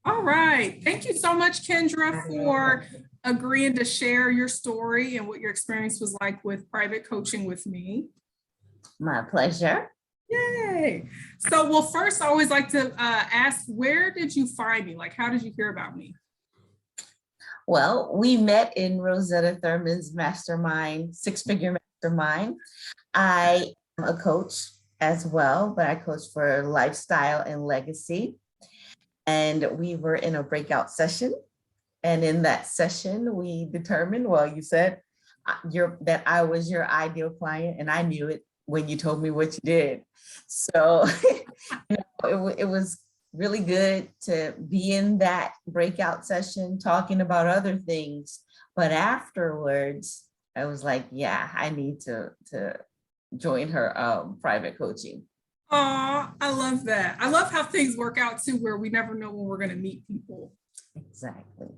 All right. Thank you so much, Kendra, for agreeing to share your story and what your experience was like with private coaching with me. My pleasure. Yay. So, well, first, I always like to ask, where did you find me? Like, how did you hear about me? Well, we met in Rosetta Thurman's mastermind, six-figure mastermind. I am a coach as well, but I coach for lifestyle and legacy. And we were in a breakout session. And in that session, we determined, well, you said that I was your ideal client, and I knew it when you told me what you did. So it was really good to be in that breakout session talking about other things. But afterwards, I was like, yeah, I need to join her private coaching. Oh, I love that. I love how things work out too, where we never know when we're going to meet people. Exactly.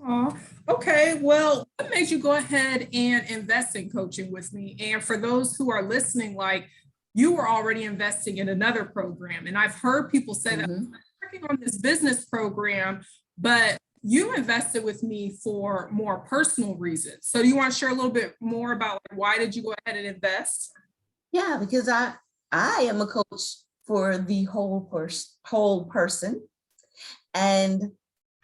Oh, okay. Well, what made you go ahead and invest in coaching with me? And for those who are listening, like you were already investing in another program. And I've heard people say that I'm working on this business program, but you invested with me for more personal reasons. So do you want to share a little bit more about like, why did you go ahead and invest? Yeah, because I am a coach for the whole person. And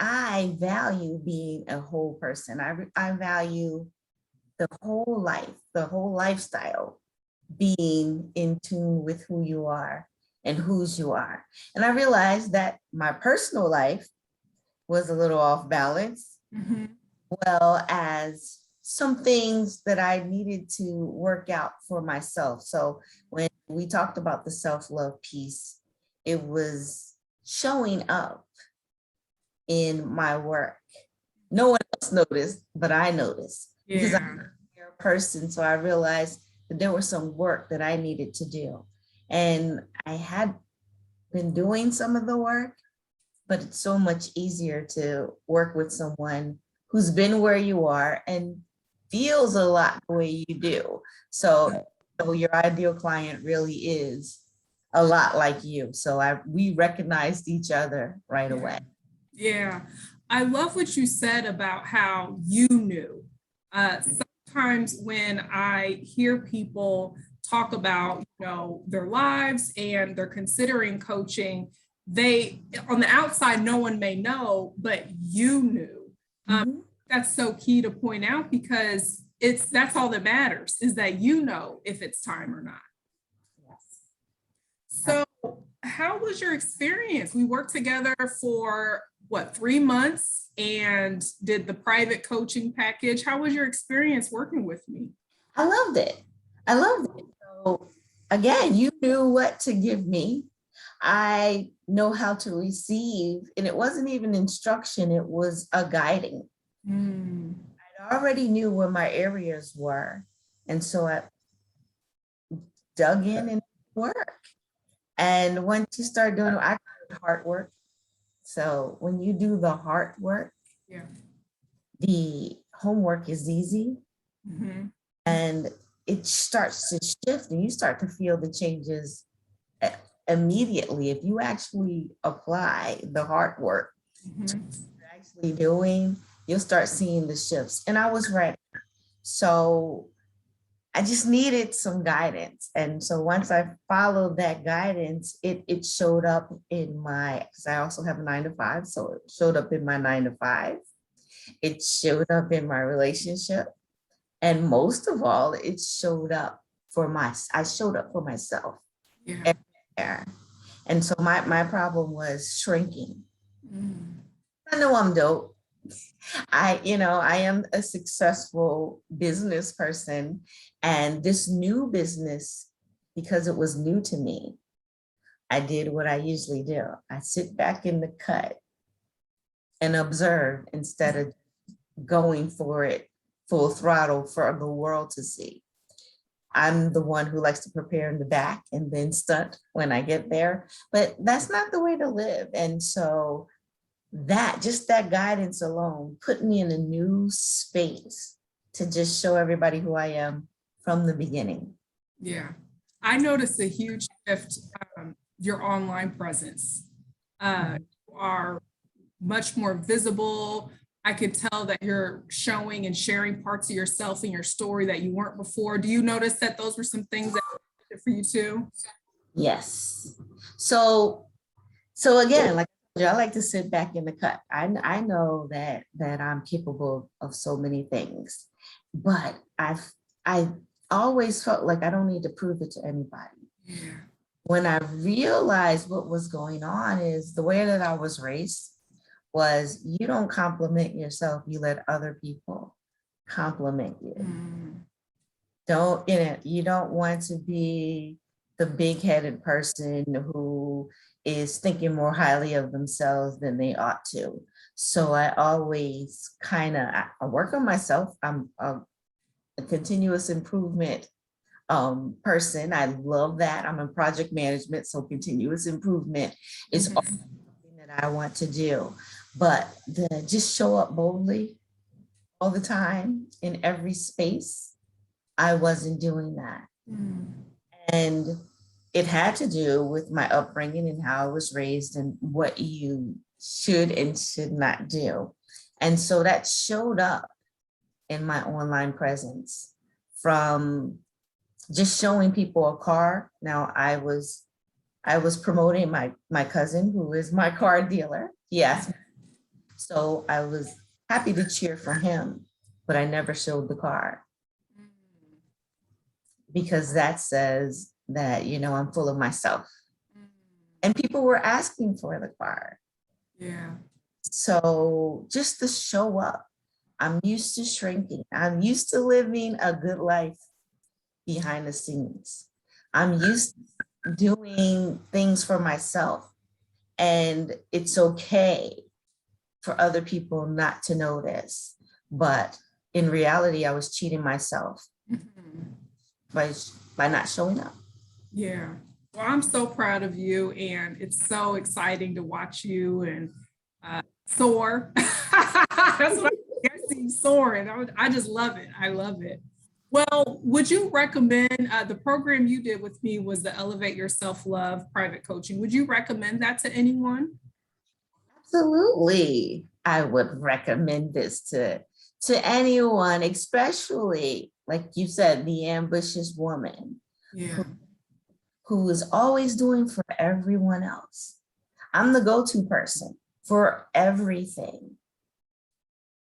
I value being a whole person. I value the whole life, the whole lifestyle, being in tune with who you are and whose you are. And I realized that my personal life was a little off balance, well as some things that I needed to work out for myself. So when we talked about the self-love piece, it was showing up in my work. No one else noticed, but I noticed because I'm a person. So I realized that there was some work that I needed to do. And I had been doing some of the work, but it's so much easier to work with someone who's been where you are and feels a lot the way you do. So your ideal client really is a lot like you. So we recognized each other right away. Yeah, I love what you said about how you knew. Sometimes when I hear people talk about, their lives and they're considering coaching, they, on the outside, no one may know, but you knew. That's so key to point out because that's all that matters is that you know if it's time or not. So how was your experience? We worked together for what, 3 months and did the private coaching package. How was your experience working with me? I loved it. I loved it. So again, you knew what to give me. I know how to receive, and it wasn't even instruction, it was a guiding. I already knew where my areas were. And so I dug in and work. And once you start doing, I call it heart work. So when you do the heart work, the homework is easy. And it starts to shift and you start to feel the changes immediately. If you actually apply the hard work to what you're actually doing, you'll start seeing the shifts. And I was ready. So I just needed some guidance. And so once I followed that guidance, it showed up in my, because I also have a 9-to-5. So it showed up in my 9-to-5. It showed up in my relationship. And most of all, it showed up I showed up for myself. And so my problem was shrinking. I know I'm dope. I am a successful business person, and this new business, because it was new to me, I did what I usually do. I sit back in the cut and observe instead of going for it full throttle for the world to see. I'm the one who likes to prepare in the back and then stunt when I get there, but that's not the way to live. And so just that guidance alone put me in a new space to just show everybody who I am from the beginning. Yeah, I noticed a huge shift, your online presence. You are much more visible. I could tell that you're showing and sharing parts of yourself and your story that you weren't before. Do you notice that those were some things that were for you too? Yes. So again, like I like to sit back in the cut. I know that I'm capable of so many things, but I always felt like I don't need to prove it to anybody. Yeah. When I realized what was going on is the way that I was raised was you don't compliment yourself, you let other people compliment you. Mm. You don't want to be the big-headed person who is thinking more highly of themselves than they ought to. So I always I work on myself. I'm a continuous improvement person. I love that. I'm in project management, so continuous improvement is something that I want to do. But just show up boldly all the time in every space, I wasn't doing that. Mm. And it had to do with my upbringing and how I was raised and what you should and should not do. And so that showed up in my online presence, from just showing people a car. Now I was promoting my cousin, who is my car dealer. Yes. So I was happy to cheer for him, but I never showed the car, because that says that, I'm full of myself. And people were asking for the car. Yeah. So just to show up, I'm used to shrinking. I'm used to living a good life behind the scenes. I'm used to doing things for myself. And it's okay for other people not to notice. But in reality, I was cheating myself by not showing up. Yeah. Well, I'm so proud of you, and it's so exciting to watch you and soar. That's what I see, soaring. I just love it. I love it. Well, would you recommend the program you did with me was the Elevate Your Self-Love private coaching? Would you recommend that to anyone? Absolutely. I would recommend this to anyone, especially, like you said, the ambitious woman. Yeah. Who is always doing for everyone else. I'm the go-to person for everything,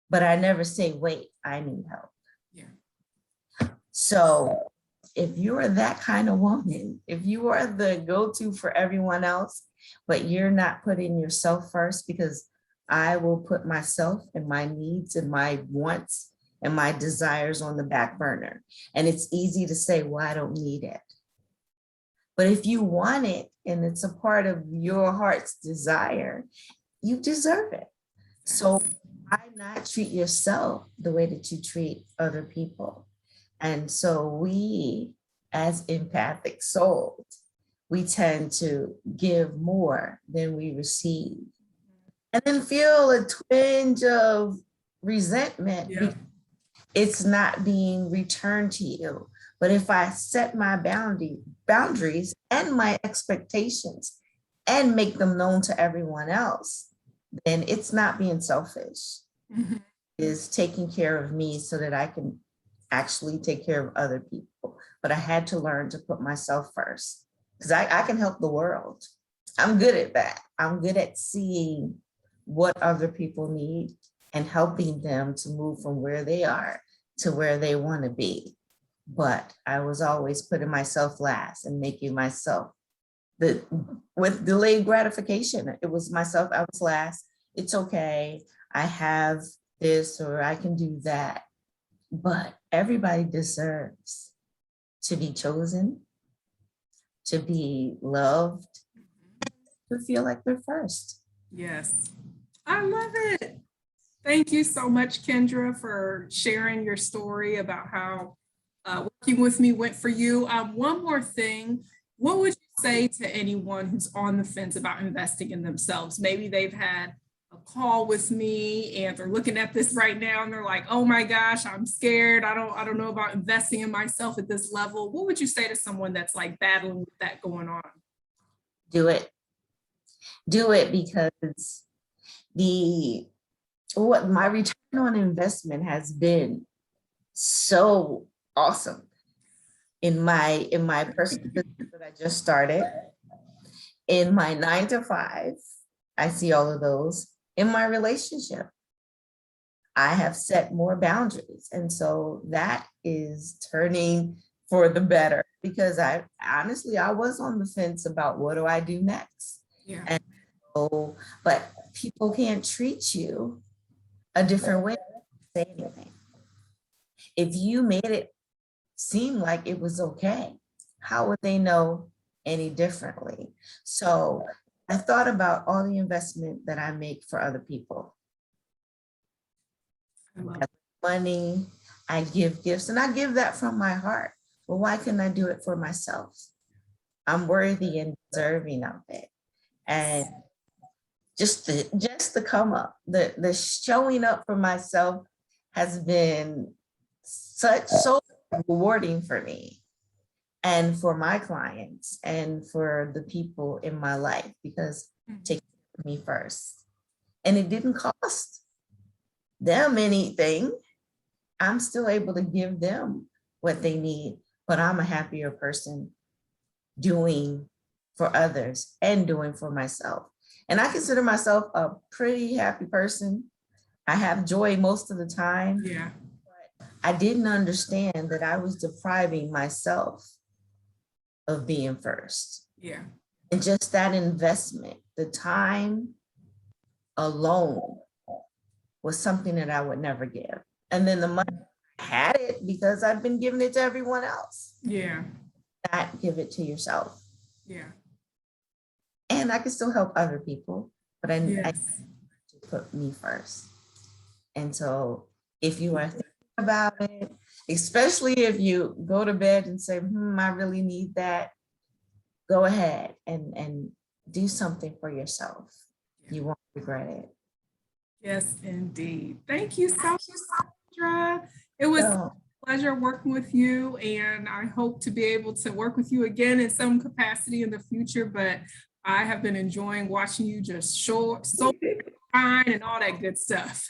but I never say, wait, I need help. Yeah. So if you're that kind of woman, if you are the go-to for everyone else, but you're not putting yourself first, because I will put myself and my needs and my wants and my desires on the back burner. And it's easy to say, well, I don't need it. But if you want it and it's a part of your heart's desire, you deserve it. So why not treat yourself the way that you treat other people? And so we, as empathic souls, we tend to give more than we receive, and then feel a twinge of resentment. Yeah. It's not being returned to you. But if I set my boundaries and my expectations and make them known to everyone else, then it's not being selfish. Mm-hmm. It's taking care of me so that I can actually take care of other people. But I had to learn to put myself first, because I can help the world. I'm good at that. I'm good at seeing what other people need and helping them to move from where they are to where they want to be. But I was always putting myself last and making myself with delayed gratification. It was myself, I was last. It's okay. I have this, or I can do that. But everybody deserves to be chosen, to be loved, to feel like they're first. Yes. I love it. Thank you so much, Kendra, for sharing your story about how working with me went for you. One more thing, what would you say to anyone who's on the fence about investing in themselves? Maybe they've had a call with me and they're looking at this right now and they're like, oh my gosh, I'm scared. I don't know about investing in myself at this level. What would you say to someone that's like battling with that going on? Do it. Do it, because what my return on investment has been so awesome in my personal business that I just started, in my 9 to 5. I see all of those in my relationship. I have set more boundaries. And so that is turning for the better, because I honestly, I was on the fence about what do I do next. Yeah. And so, but people can't treat you a different way, say anything. If you made it seem like it was okay, how would they know any differently? So I thought about all the investment that I make for other people. I love Money, I give gifts, and I give that from my heart. Well, why couldn't I do it for myself? I'm worthy and deserving of it. And just the come up, the showing up for myself has been so rewarding for me and for my clients and for the people in my life, because take me first. And it didn't cost them anything. I'm still able to give them what they need, but I'm a happier person doing for others and doing for myself. And I consider myself a pretty happy person. I have joy most of the time. Yeah. I didn't understand that I was depriving myself of being first. Yeah. And just that investment, the time alone was something that I would never give. And then the money, I had it because I've been giving it to everyone else. Yeah. Not give it to yourself. Yeah. And I can still help other people, but I Yes. to put me first. And so if you are thinking about it, especially if you go to bed and say, I really need that, go ahead and do something for yourself. You won't regret it. Yes, indeed. Thank you so much, Kendra. It was a pleasure working with you, and I hope to be able to work with you again in some capacity in the future, but I have been enjoying watching you just so fine and all that good stuff.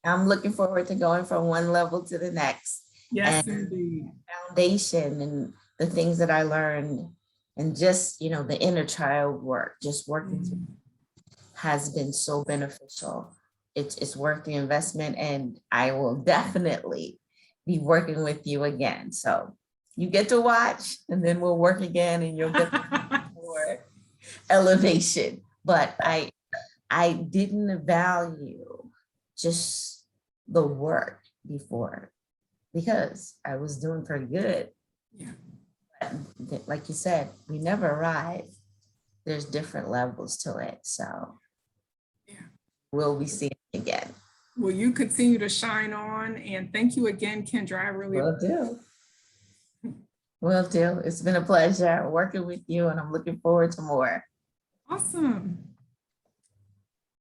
I'm looking forward to going from one level to the next. Yes, and indeed. Foundation and the things that I learned, and just, the inner child work, just working through has been so beneficial. It's worth the investment, and I will definitely be working with you again. So you get to watch, and then we'll work again, and you'll get more elevation. But I didn't value just the work before, because I was doing pretty good. Yeah. But like you said, we never arrive. There's different levels to it. So we'll be seeing it again. Will you continue to shine on? And thank you again, Kendra. I really Will do. Will do. It's been a pleasure working with you, and I'm looking forward to more. Awesome.